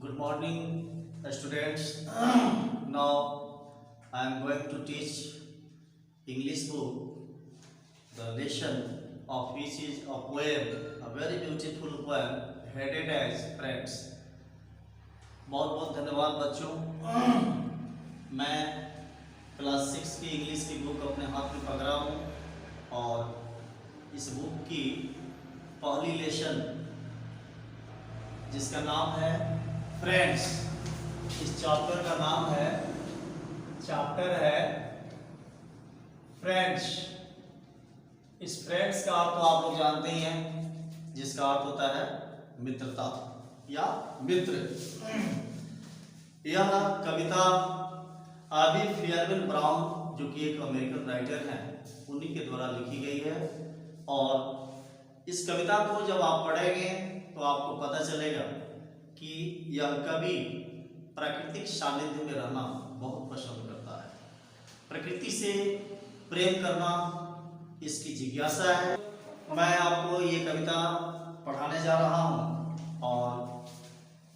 Good morning, students. Now I am going to teach English book. The lesson of which is a poem, a very beautiful poem headed as Friends. बहुत बहुत धन्यवाद बच्चों। मैं class 6 की English की book अपने हाथ में पकड़ा हूँ और इस बुक की पहली लेसन जिसका नाम है फ्रेंड्स। इस चैप्टर का नाम है फ्रेंड्स। इस फ्रेंड्स का अर्थ तो आप लोग जानते ही हैं, जिसका अर्थ होता है मित्रता या मित्र। यह कविता आबी फेयरवेल ब्राउन, जो कि एक अमेरिकन राइटर हैं, उन्हीं के द्वारा लिखी गई है। और इस कविता को जब आप पढ़ेंगे तो आपको पता चलेगा कि यह कवि प्राकृतिक सानिध्य में रहना बहुत पसंद करता है। प्रकृति से प्रेम करना इसकी जिज्ञासा है। मैं आपको ये कविता पढ़ाने जा रहा हूँ और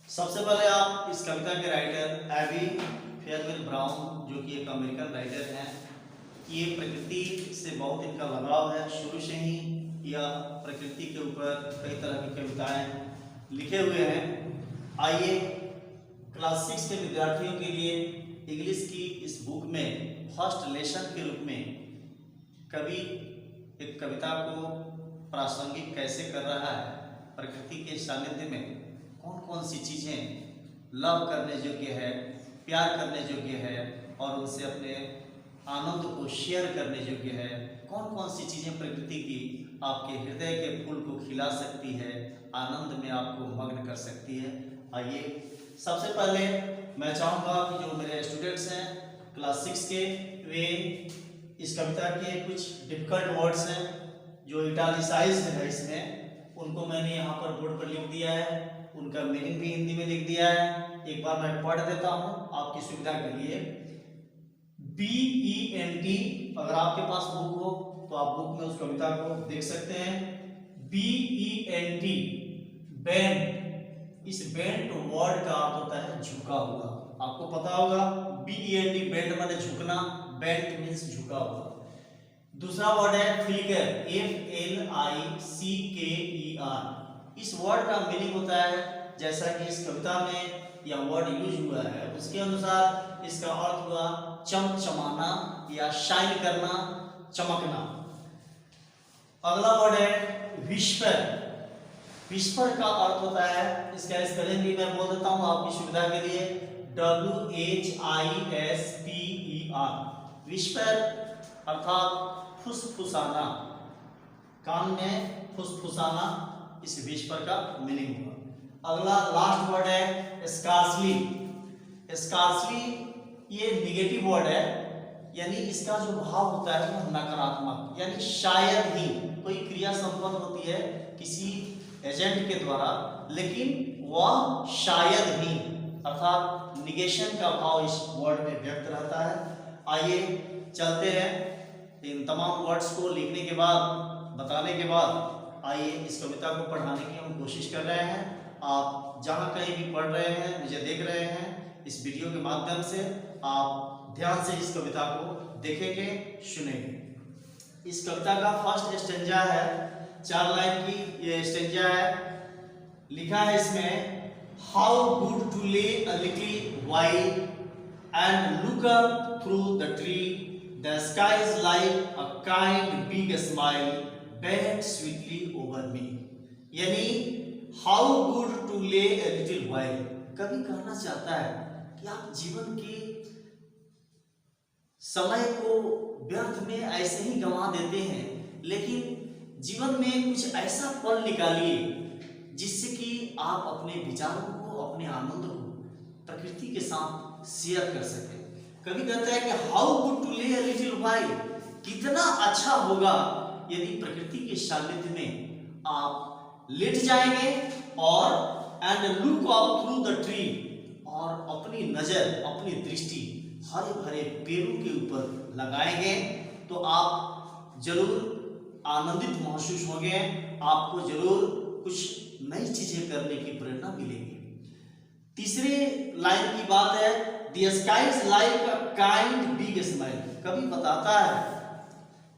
सबसे पहले आप इस कविता के राइटर एबी फेयरवेल ब्राउन, जो कि एक अमेरिकन राइटर हैं, ये प्रकृति से बहुत इनका लगाव है। शुरू से ही यह प्रकृति के ऊपर कई तरह की कविताएं लिखे हुए हैं। आइए क्लास 6 के विद्यार्थियों के लिए इंग्लिश की इस बुक में फर्स्ट लेसन के रूप में कवि एक कविता को प्रासंगिक कैसे कर रहा है, प्रकृति के सानिध्य में कौन कौन सी चीज़ें लव करने योग्य है, प्यार करने योग्य है और उनसे अपने आनंद को शेयर करने योग्य है, कौन कौन सी चीज़ें प्रकृति की आपके हृदय के फूल को खिला सकती है, आनंद में आपको मग्न कर सकती है। आइए सबसे पहले मैं चाहूँगा कि जो मेरे स्टूडेंट्स हैं क्लास 6 के, वे इस कविता के कुछ डिफिकल्ट वर्ड्स हैं जो इटालिसाइज्ड है इसमें, उनको मैंने यहाँ पर बोर्ड पर लिख दिया है, उनका मीनिंग भी हिंदी में लिख दिया है। एक बार मैं पढ़ देता हूँ आपकी सुविधा के लिए। BENT, अगर आपके पास बुक हो तो आप बुक में उस कविता को देख सकते हैं। BENT, bend. इस बेंड वर्ड का अर्थ होता है झुका हुआ। आपको पता होगा BENT बेंड माने झुकना, बेंट मीन्स झुका हुआ। दूसरा वर्ड है फ्लिकर, FLICKER। इस वर्ड का मीनिंग होता है, जैसा कि इस कविता में यह वर्ड यूज हुआ है उसके अनुसार इसका अर्थ हुआ चमचमाना या शाइन करना, चमकना। अगला वर्ड है विस्पर। विस्पर का अर्थ होता है, इसका स्पेलिंग भी मैं बोल देता हूं आपकी सुविधा के लिए, WHISPER। विस्पर अर्थात फुसफुसाना, कान में फुसफुसाना, इस विस्पर का मीनिंग हुआ। अगला लास्ट वर्ड है स्कार्सली। स्कार्सली ये निगेटिव वर्ड है, यानी इसका जो भाव होता है वो नकारात्मक, यानी शायद ही कोई क्रिया संपन्न होती है किसी एजेंट के द्वारा, लेकिन वह शायद ही अर्थात निगेशन का भाव इस वर्ड में व्यक्त रहता है। आइए चलते हैं। इन तमाम वर्ड्स को लिखने के बाद, बताने के बाद, आइए इस कविता को पढ़ाने की हम कोशिश कर रहे हैं। आप जहाँ कहीं भी पढ़ रहे हैं, मुझे देख रहे हैं, इस वीडियो के माध्यम से आप ध्यान से इस कविता को देखेंगे, सुनेंगे। इस कविता का फर्स्ट स्टेंजा है, 4 लाइन की ये स्टेंजा है। लिखा है इसमें, हाउ गुड टू ले a little while and look up through the tree, the sky is like a kind big smile bent sweetly over me. यानी हाउ गुड टू ले अ लिटिल वाइल, कवि कहना चाहता है कि आप जीवन के समय को व्यर्थ में ऐसे ही गंवा देते हैं, लेकिन जीवन में कुछ ऐसा पल निकालिए जिससे कि आप अपने विचारों को, अपने आनंद को प्रकृति के साथ शेयर कर सकें। कवि कहता है कि हाउ गुड टू ले अ लिटिल वाइल, कितना अच्छा होगा यदि प्रकृति के सानिध्य में आप लेट जाएंगे और and look up through the tree, और अपनी नजर, अपनी दृष्टि हरे भरे पेड़ों के ऊपर लगाएंगे तो आप जरूर आनंदित महसूस होंगे, आपको जरूर कुछ नई चीजें करने की प्रेरणा मिलेगी। तीसरे लाइन की बात है, the sky is like a kind big smile. कवि बताता है,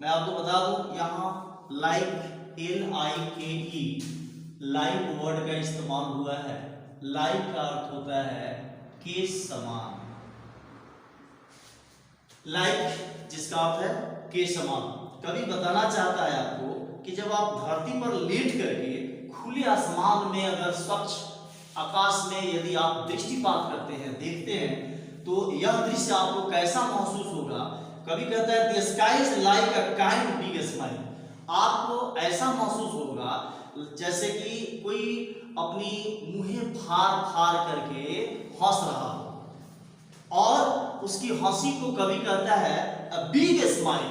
मैं आपको बता दूं, यहाँ लाइक LIKE लाइक वर्ड का इस्तेमाल हुआ है। लाइक का अर्थ होता है के समान, लाइक जिसका अर्थ है के समान। कवि बताना चाहता है आपको कि जब आप धरती पर लेट करके खुले आसमान में, अगर स्वच्छ आकाश में यदि आप दृष्टिपात करते हैं, देखते हैं, तो यह दृश्य आपको कैसा महसूस होगा। कवि कहता है the sky is like a kind big smile. आपको ऐसा महसूस होगा जैसे कि कोई अपनी मुंह फाड़ फाड़ करके हंस रहा हो, और उसकी हंसी को कवि कहता है अ बिग स्माइल,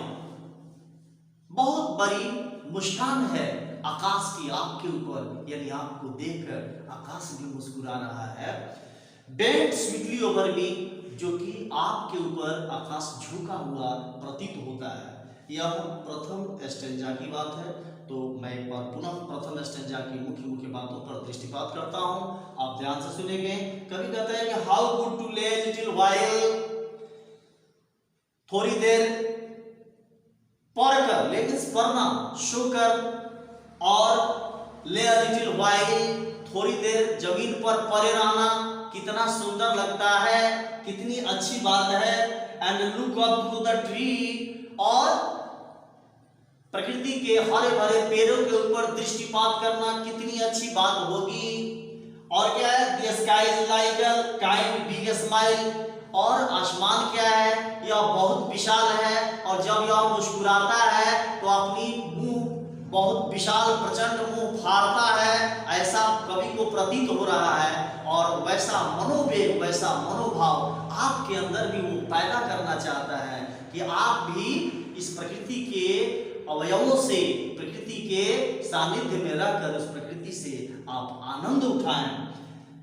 बहुत बड़ी मुस्कान है आकाश की आपके ऊपर, यानी आपको देखकर आकाश भी मुस्कुरा रहा है। बेंट स्वीटली ओवर मी, जो कि आपके ऊपर आकाश झुका हुआ प्रतीत होता है। यह प्रथम स्टेंजा की बात है। तो मैं एक बार पुनः प्रथम स्टेंजा की मुख्य मुख्य बातों पर दृष्टिपात करता हूं, आप ध्यान से सुनेंगे। कवि कहता है कि हाउ गुड टू ले लिटिल वाइल, थोड़ी देर पढ़कर, लेकिन पढ़ना, सोकर, और ले लिटिल वाइल, थोड़ी देर जमीन पर पड़े रहना कितना सुंदर लगता है, कितनी अच्छी बात है। And look up to the tree, और प्रकृति के हरे भरे पेड़ों के ऊपर दृष्टिपात करना कितनी अच्छी बात होगी। और क्या है, the sky is like a kind big smile, और आसमान क्या है, यह बहुत विशाल है, और जब यह मुस्कुराता है तो अपनी मुंह बहुत विशाल प्रचंड मुंह फाड़ता है, ऐसा कवि को प्रतीत हो रहा है। और वैसा मनोवेग, वैसा मनोभाव आपके अंदर भी वो पैदा करना चाहता है कि आप भी इस प्रकृति के अवयवों से, प्रकृति के सानिध्य में रहकर उस प्रकृति से आप आनंद उठाएं।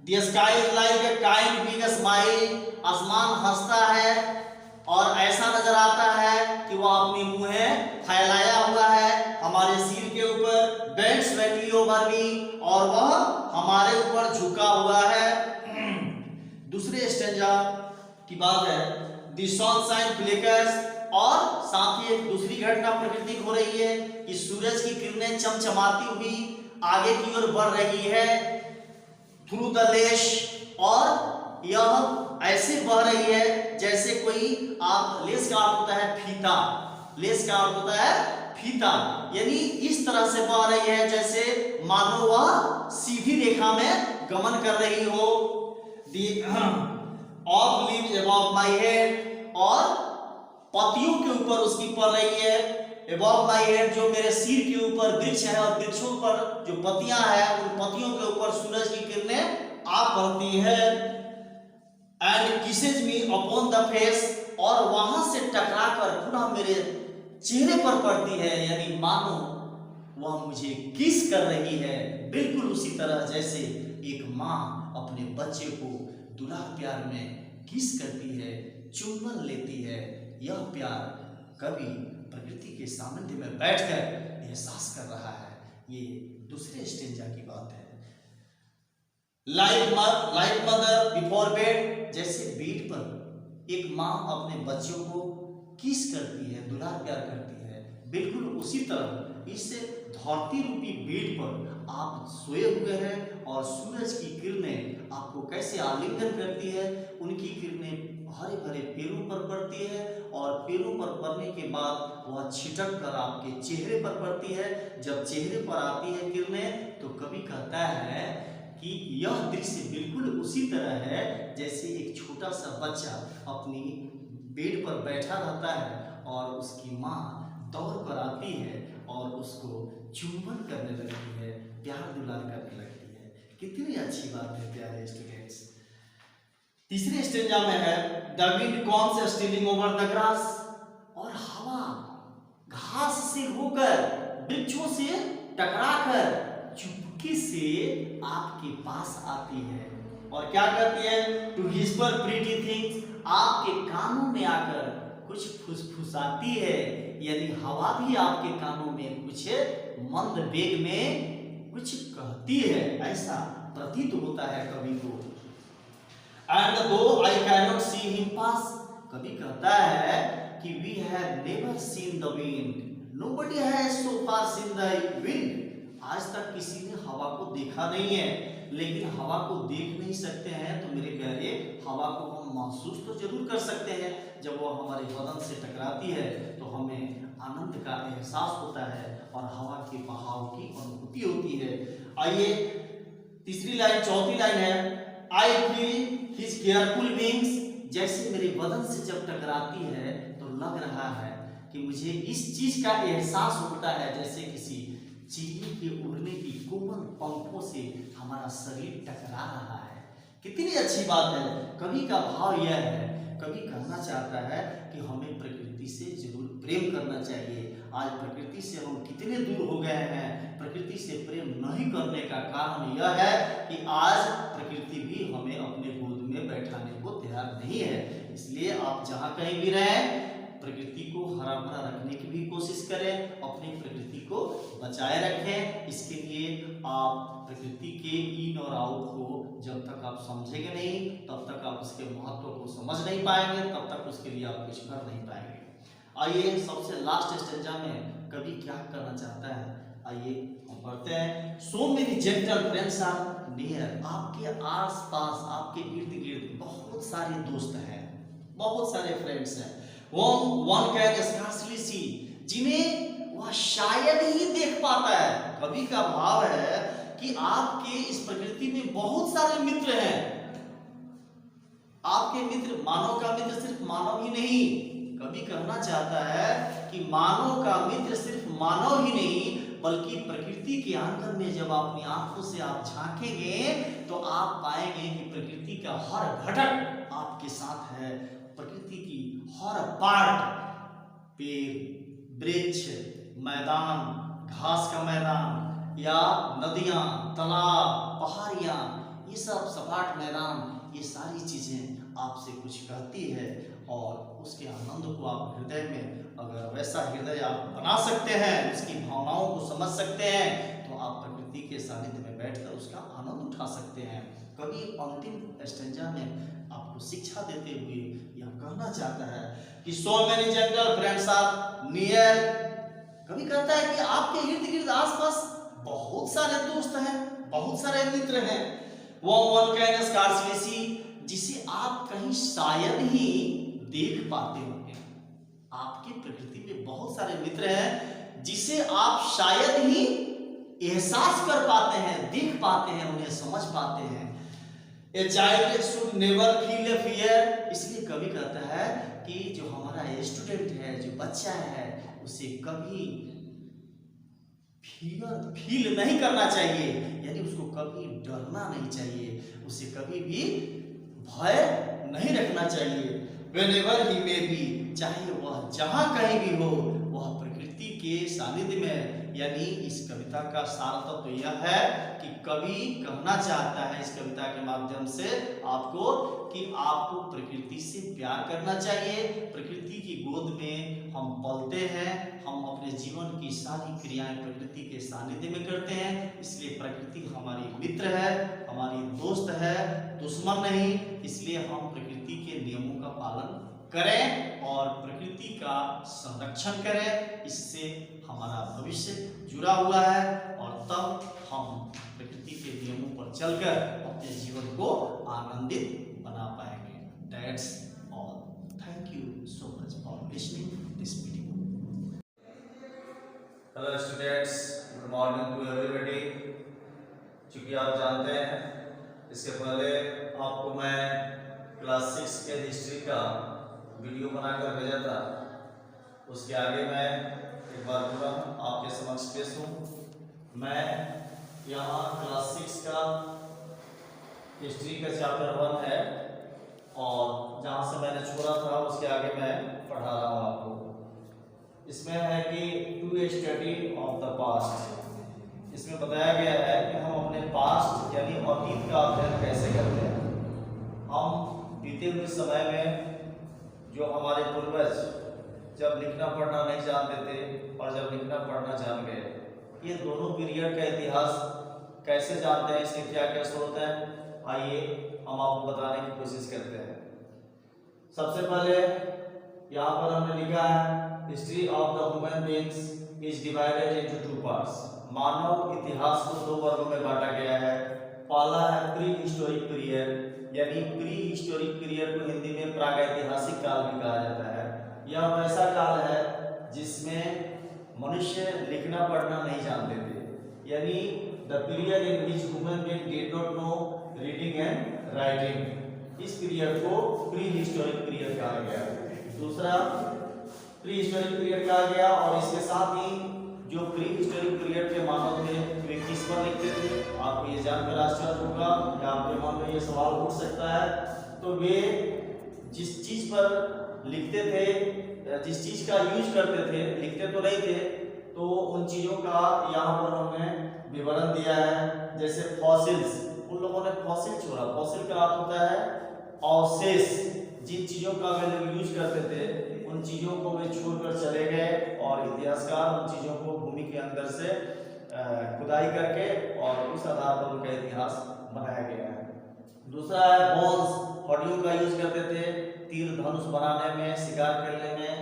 The sky is like a kind big smile, आसमान हंसता है और ऐसा नजर आता है कि वह अपनी मुंह फैलाया हुआ है हमारे सिर के ऊपर, बेंट स्वेटली ओवर मी, और वह हमारे ऊपर झुका हुआ है। दूसरे स्टेंजा की बात है, The sunshine flickers, और साथ ही एक दूसरी घटना प्रकृति हो रही है कि सूरज की किरणें चमचमाती हुई आगे की ओर बढ़ रही है थ्रू द लेश, और यह ऐसे बह रही है जैसे कोई, आप, लेस का अर्थ होता है फीता, लेस का अर्थ होता है फीता, यानी इस तरह से बह रही है जैसे मानो वह सीधी रेखा में गमन कर रही हो। Of leaves above my head, और पत्तियों के ऊपर उसकी पड़ रही है। अबव माय हेड, जो मेरे सिर के ऊपर वृक्ष है, और वृक्षों पर जो पत्तियां हैं, उन पत्तियों के ऊपर सूरज की किरणें आ पड़ती है। And kisses me upon the face, और वहां से टकराकर पुनः मेरे चेहरे पर पड़ती है, यानी मानो वह मुझे किस कर रही है, बिल्कुल उसी तरह जैसे एक माँ अपने बच्चे को दुलार प्यार में किस करती है, चुम्बन लेती है। यह प्यार कवि प्रकृति के सानिध्य में बैठकर एहसास कर रहा है। ये दूसरे स्टेंजा की बात है। लाइक मदर बिफोर बेड, जैसे बेड पर एक माँ अपने बच्चों को किस करती है, दुलार प्यार करती है, बिल्कुल उसी तरह इस धरती रूपी बेड पर आप सोए हुए हैं और सूरज की किरणें आपको कैसे आलिंगन करती है। उनकी किरणें हरे भरे पेड़ों पर पड़ती है, और पेड़ों पर पड़ने के बाद वह छिटक कर आपके चेहरे पर पड़ती है। जब चेहरे पर आती है किरणें, तो कवि कहता है कि यह दृश्य बिल्कुल उसी तरह है जैसे एक छोटा सा बच्चा अपनी बेड पर बैठा रहता है और उसकी माँ दौड़ कर आती है और उसको चुंबन करने लगती है, प्यार दुलार करने लगती है। कितनी अच्छी बात है प्यारे स्टूडेंट्स। तीसरे स्टेंजा में है, the wind comes stealing over the grass, और हवा घास से होकर, वृक्षों से टकराकर चुपके से आपके पास आती है और क्या करती है, टू विस्पर प्रीटी थिंग्स, आपके कानों में आकर कुछ फुसफुसाती है, यानी हवा भी आपके कानों में कुछ मंद वेग में कुछ कहती है, ऐसा प्रतीत होता है कवि को। And though I cannot see him pass, कभी कहता है कि we have never seen the wind. Nobody has so far seen the wind. आज तक किसी ने हवा को देखा नहीं है, लेकिन हवा को देख नहीं सकते हैं तो मेरे प्यारे हवा को हम महसूस तो जरूर कर सकते हैं। जब वो हमारे बदन से टकराती है तो हमें आनंद का एहसास होता है और हवा के बहाव की अनुभूति होती है। आइए तीसरी लाइन, चौथी लाइन है, I feel his careful wings. जैसे मेरे बदन से जब टकराती है तो लग रहा है कि मुझे इस चीज का एहसास होता है जैसे किसी चिड़िया के उड़ने की कोमल पंखों से हमारा शरीर टकरा रहा है। कितनी अच्छी बात है। कवि का भाव यह है, कवि कहना चाहता है कि हमें प्रकृति से जरूर प्रेम करना चाहिए। आज प्रकृति से हम कितने दूर हो गए हैं। प्रकृति से प्रेम नहीं करने का कारण यह है कि आज प्रकृति भी हमें अपने गोद में बैठाने को तैयार नहीं है। इसलिए आप जहाँ कहीं भी रहें, प्रकृति को हरा भरा रखने की भी कोशिश करें, अपनी प्रकृति को बचाए रखें। इसके लिए आप प्रकृति के इन और आउट को जब तक आप समझेंगे नहीं, तब तक आप उसके महत्व को समझ नहीं पाएंगे, तब तक उसके लिए आप कुछ कर नहीं पाएंगे। आइए सबसे लास्ट स्टेंजा में कवि क्या करना चाहता है, आइए हम पढ़ते हैं। So many gentle friends are near. आपके आस पास, आपके इर्द गिर्द बहुत सारे दोस्त हैं, बहुत सारे फ्रेंड्स हैं। One can scarcely see, जिन्हें वह शायद ही देख पाता है। कवि का भाव है कि आपके इस प्रकृति में बहुत सारे मित्र हैं। आपके मित्र, मानव का मित्र सिर्फ मानव ही नहीं, कवि कहना चाहता है कि मानव का मित्र सिर्फ मानव ही नहीं बल्कि प्रकृति के आंगन में जब अपनी आंखों से आप झांकेंगे तो आप पाएंगे कि प्रकृति का हर घटक आपके साथ है। प्रकृति की हर पार्ट, पेड़, वृक्ष, मैदान, घास का मैदान या नदियां, तालाब, पहाड़ियां, ये सब सपाट मैदान, ये सारी चीजें आपसे कुछ कहती है और उसके आनंद को आप हृदय में, अगर वैसा हृदय आप बना सकते हैं, उसकी भावनाओं को समझ सकते हैं, तो आप प्रकृति के सानिध्य में बैठकर उसका आनंद उठा सकते हैं। कवि अंतिम स्टेंजा में आपको शिक्षा देते हुए यह कहना चाहता है कि so many gentle friends are near. कवि कहता है कि आपके इर्द गिर्द आसपास बहुत सारे दोस्त हैं, बहुत सारे मित्र हैं। वो वन कैन स्कार्सली सी, जिसे आप कहीं शायद ही देख पाते होंगे। आपकी प्रकृति में बहुत सारे मित्र हैं जिसे आप शायद ही एहसास कर पाते हैं, देख पाते हैं, उन्हें समझ पाते हैं। A child should never feel a fear। इसलिए कवि कहता है कि जो हमारा स्टूडेंट है, जो बच्चा है, उसे कभी फील नहीं करना चाहिए, यानी उसको कभी डरना नहीं चाहिए, उसे कभी भी भय नहीं रखना चाहिए। Whenever he may be, चाहे वह जहां कहीं भी हो, वह प्रकृति के सानिध्य में। यानी इस कविता का सार तत्व यह है कि कवि कहना चाहता है इस कविता के माध्यम से आपको कि आपको प्रकृति से प्यार करना चाहिए। प्रकृति की गोद में हम पलते हैं, हम अपने जीवन की सारी क्रियाएं प्रकृति के सानिध्य में करते हैं। इसलिए प्रकृति हमारी मित्र है, हमारी दोस्त है, दुश्मन नहीं। इसलिए हम प्रकृति के नियमों का पालन करें और प्रकृति का संरक्षण करें। इससे हमारा भविष्य जुड़ा हुआ है और तब हम प्रकृति के नियमों पर चलकर अपने जीवन को आनंदित बना पाएंगे। That's all. Thank you so much for listening this video. Hello students, good morning to everybody. चूंकि आप जानते हैं इससे पहले आपको मैं क्लास 6 के हिस्ट्री का वीडियो बनाकर भेजा था, उसके आगे मैं एक बार पूरा आपके समक्ष पेश हूँ। मैं यहाँ क्लास 6 का हिस्ट्री का चैप्टर 1 है और जहाँ से मैंने छोड़ा था उसके आगे मैं पढ़ा रहा हूँ आपको। इसमें है कि to study of the past. इसमें बताया गया है कि हम अपने पास्ट यानी अतीत का अध्ययन कैसे करते हैं। हम बीते हुए समय में जो हमारे पूर्वज जब लिखना पढ़ना नहीं जानते थे और जब लिखना पढ़ना जान गए, ये दोनों पीरियड का इतिहास कैसे जानते हैं, इसके क्या क्या स्रोत हैं, आइए हम आपको बताने की कोशिश करते हैं। सबसे पहले यहाँ पर हमने लिखा है history of the human beings is divided into two parts. मानव इतिहास को दो वर्गों में बांटा गया है। पहला है प्री हिस्टोरिक पीरियड, यानी प्री हिस्टोरिक पीरियड को हिंदी में प्रागैतिहासिक काल भी कहा जाता है। यह वैसा काल है जिसमें मनुष्य लिखना पढ़ना नहीं जानते थे, यानी the period in which human being did not know reading and writing. इस पीरियड को प्री हिस्टोरिक पीरियड कहा गया। दूसरा प्री हिस्टोरिक पीरियड कहा गया, और इसके साथ ही जो प्री हिस्टोरिक पीरियड के मानव थे वे किस पर लिखते थे, आपको ये जानकर आश्चर्य होगा या आपके मन में ये सवाल उठ सकता है। तो वे जिस चीज पर लिखते थे, जिस चीज का यूज करते थे, लिखते तो नहीं थे, तो उन चीजों का यहाँ पर हमने विवरण दिया है। जैसे फॉसिल्स, उन लोगों ने फॉसिल छोड़ा। फॉसिल का अर्थ होता है अवशेष। जिन चीजों का वे लोग यूज करते थे उन चीजों को वे छोड़कर चले गए, और इतिहासकार उन चीजों को भूमि के अंदर से खुदाई करके और उस आधार पर उनका इतिहास बनाया गया है। दूसरा है बोन्स, हड्डियों का यूज करते थे तीर धनुष बनाने में, शिकार खेलने में।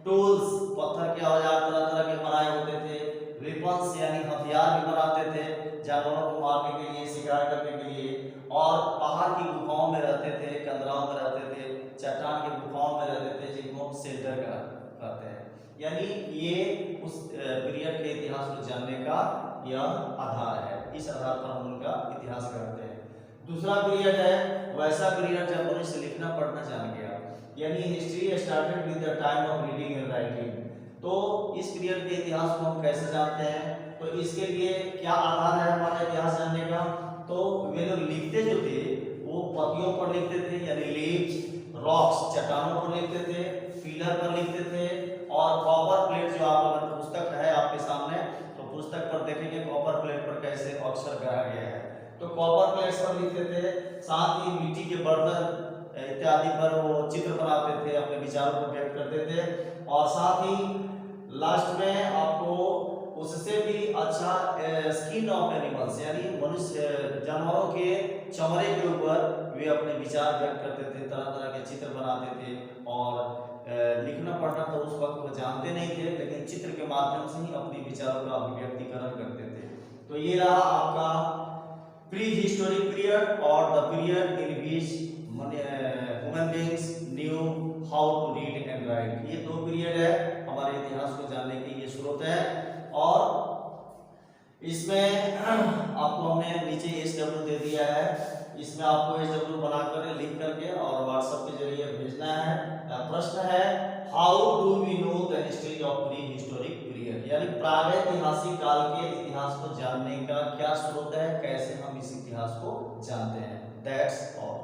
टूल्स, पत्थर के औजार तरह तरह के बनाए होते थे। वेपन्स यानी हथियार भी बनाते थे जानवरों को मारने के लिए, शिकार करने के लिए। और पहाड़ की गुफाओं में रहते थे, कंदराओं में रहते थे, चट्टान की गुफाओं में रहते थे, जिनको शेल्टर कहते हैं। यानी ये उस पीरियड के इतिहास को जानने का यह आधार है। इस आधार पर हम उनका इतिहास करते हैं। दूसरा पीरियड है वैसा पीरियड जब मनुष्य लिखना पढ़ना जान गया, यानी history started with the time of reading and writing. तो इस पीरियड के इतिहास को हम कैसे जानते हैं, तो इसके लिए क्या आधार है हमारा इतिहास जानने का। तो वे लोग लिखते जो थे वो पत्तियों पर लिखते थे, यानी लीव्स, रॉक्स, चट्टानों पर लिखते थे, पिलर पर लिखते थे, और कॉपर प्लेट, जो आप अगर पुस्तक है आपके सामने तो पुस्तक पर देखेंगे कॉपर प्लेट पर कैसे अक्षर गढ़ा गया है, तो कॉपर प्लेट्स पर लिखते थे। साथ ही मिट्टी के बर्तन इत्यादि पर वो चित्र बनाते थे, अपने विचारों को व्यक्त करते थे। और साथ ही लास्ट में आपको उससे भी अच्छा स्किन ऑफ एनिमल्स, यानी मनुष्य जानवरों के चमड़े के ऊपर वे अपने विचार व्यक्त करते थे, तरह तरह के चित्र बनाते थे। और लिखना पढ़ना तो उस वक्त वो जानते नहीं थे, लेकिन चित्र के माध्यम से ही अपने विचारों का अभिव्यक्तिकरण करते थे। तो ये रहा आपका प्री हिस्टोरिक पीरियड और the period in which human beings knew how to read and write. ये दो पीरियड है हमारे इतिहास को जानने के ये स्रोत है। और इसमें आपको हमने नीचे SW दे दिया है, इसमें आपको SW बनाकर लिख करके और व्हाट्सएप के जरिए भेजना है। प्रश्न है how do we know the history of prehistoric period, यानी प्रागैतिहासिक काल के इतिहास को जानने का क्या स्रोत है, कैसे हम इस इतिहास को जानते हैं। That's all.